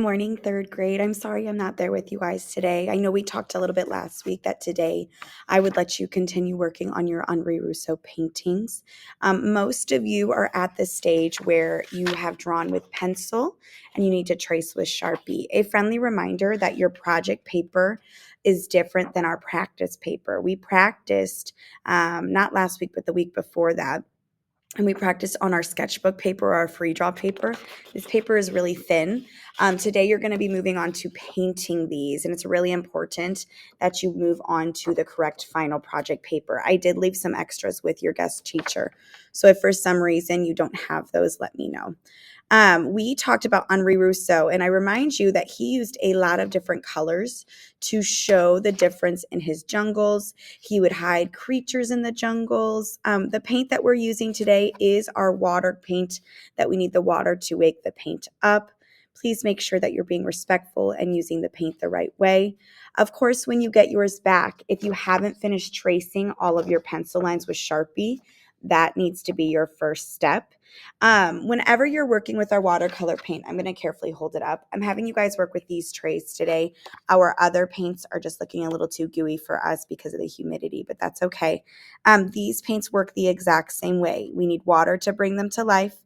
Morning, third grade. I'm sorry I'm not there with you guys today. I know we talked a little bit last week that today I would let you continue working on your Henri Rousseau paintings. Most of you are at the stage where you have drawn with pencil and you need to trace with Sharpie. A friendly reminder that your project paper is different than our practice paper. We practiced not last week, but the week before that. And we practiced on our sketchbook paper or our free draw paper. This paper is really thin. Today you're going to be moving on to painting these, and it's really important that you move on to the correct final project paper. I did leave some extras with your guest teacher, so if for some reason you don't have those, let me know. We talked about Henri Rousseau, and I remind you that he used a lot of different colors to show the difference in his jungles. He would hide creatures in the jungles. The paint that we're using today is our water paint that we need the water to wake the paint up. Please make sure that you're being respectful and using the paint the right way. Of course, when you get yours back, if you haven't finished tracing all of your pencil lines with Sharpie, that needs to be your first step. Whenever you're working with our watercolor paint, I'm going to carefully hold it up. I'm having you guys work with these trays today. Our other paints are just looking a little too gooey for us because of the humidity, but that's okay. These paints work the exact same way. We need water to bring them to life.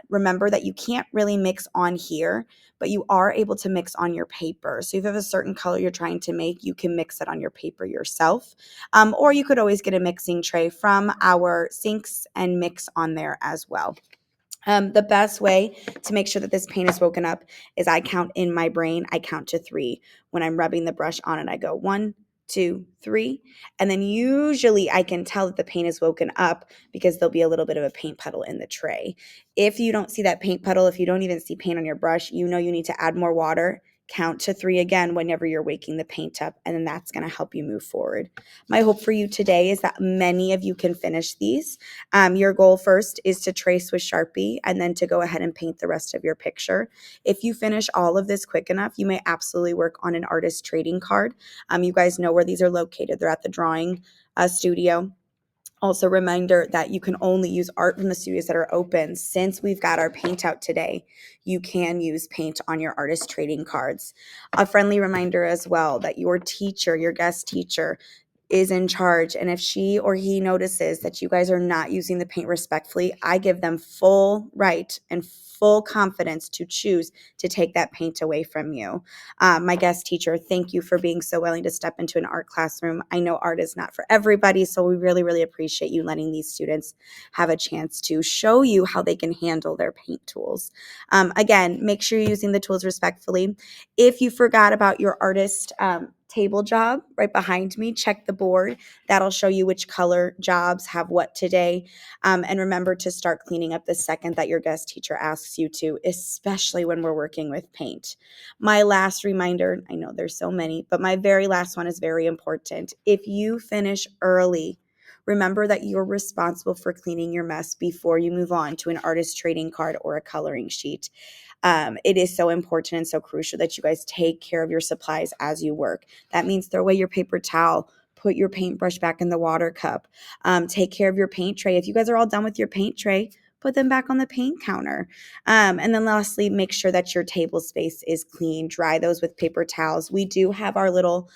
Remember that you can't really mix on here, but you are able to mix on your paper. So if you have a certain color you're trying to make, you can mix it on your paper yourself. Or you could always get a mixing tray from our sinks and mix on there as well. The best way to make sure that this paint is woken up is I count in my brain. I count to 3. When I'm rubbing the brush on it, I go 1, 2, 3. And then usually I can tell that the paint is woken up because there'll be a little bit of a paint puddle in the tray. If you don't see that paint puddle, if you don't even see paint on your brush, you know you need to add more water. Count to 3 again whenever you're waking the paint up, and then that's going to help you move forward. My hope for you today is that many of you can finish these. Your goal first is to trace with Sharpie and then to go ahead and paint the rest of your picture. If you finish all of this quick enough, you may absolutely work on an artist trading card. You guys know where these are located. They're at the drawing studio. Also, reminder that you can only use art from the studios that are open. Since we've got our paint out today, you can use paint on your artist trading cards. A friendly reminder as well that your teacher, your guest teacher, is in charge, and if she or he notices that you guys are not using the paint respectfully, I give them full right and full confidence to choose to take that paint away from you. My guest teacher, thank you for being so willing to step into an art classroom. I know art is not for everybody, so we really, really appreciate you letting these students have a chance to show you how they can handle their paint tools. Again, make sure you're using the tools respectfully. If you forgot about your artist table job right behind me, check the board. That'll show you which color jobs have what today. And remember to start cleaning up the second that your guest teacher asks you to, especially when we're working with paint. My last reminder, I know there's so many, but my very last one is very important. If you finish early, remember that you're responsible for cleaning your mess before you move on to an artist trading card or a coloring sheet. It is so important and so crucial that you guys take care of your supplies as you work. That means throw away your paper towel, put your paintbrush back in the water cup, take care of your paint tray. If you guys are all done with your paint tray, put them back on the paint counter. And then lastly, make sure that your table space is clean. Dry those with paper towels. We do have our little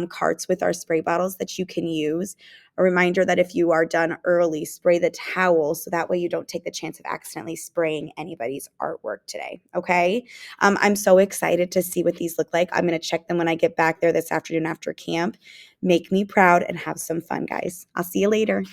carts with our spray bottles that you can use. A reminder that if you are done early, spray the towel so that way you don't take the chance of accidentally spraying anybody's artwork today, okay? I'm so excited to see what these look like. I'm going to check them when I get back there this afternoon after camp. Make me proud and have some fun, guys. I'll see you later.